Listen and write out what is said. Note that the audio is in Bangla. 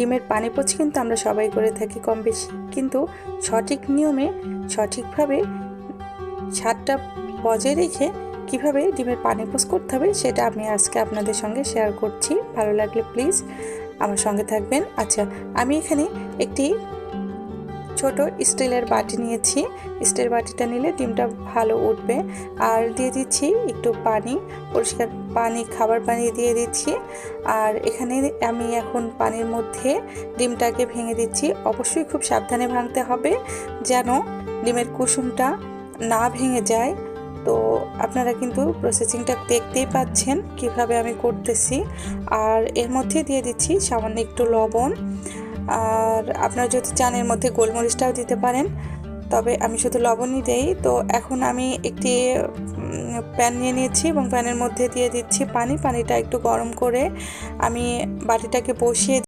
ডিমের পানি পোচ কিন্তু আমরা সবাই করে থাকি কম বেশি, কিন্তু সঠিক নিয়মে সঠিকভাবে স্বাদটা বজায় রেখে কিভাবে ডিমের পানি পোচ করতে হবে সেটা আমি আজকে আপনাদের সঙ্গে শেয়ার করছি। ভালো লাগলে প্লিজ আমার সঙ্গে থাকবেন। আচ্ছা, আমি এখানে একটি ছোট স্টিলের বাটি নিয়েছি। স্টিলের বাটিটা নিলে ডিমটা ভালো উঠবে। আর দিয়ে দিচ্ছি একটু পানি, পরিষ্কার পানি, খাবার পানি দিয়ে দিচ্ছি। আর এখানে আমি এখন পানির মধ্যে ডিমটাকে ভেঙে দিচ্ছি। অবশ্যই খুব সাবধানে ভাঙতে হবে যেন ডিমের কুসুমটা না ভেঙে যায়। তো আপনারা কিন্তু প্রসেসিংটা দেখতেই পাচ্ছেন কিভাবে আমি করতেছি। আর এর মধ্যে দিয়ে দিচ্ছি সামান্য একটু লবণ। আর আপনারা যদি চান এর মধ্যে গোলমরিচটাও দিতে পারেন, তবে আমি শুধু লবণই দেই। তো এখন আমি একটি প্যান নিয়ে নিয়েছি এবং প্যানের মধ্যে দিয়ে দিচ্ছি পানি। পানিটা একটু গরম করে আমি বাটিটাকে বসিয়ে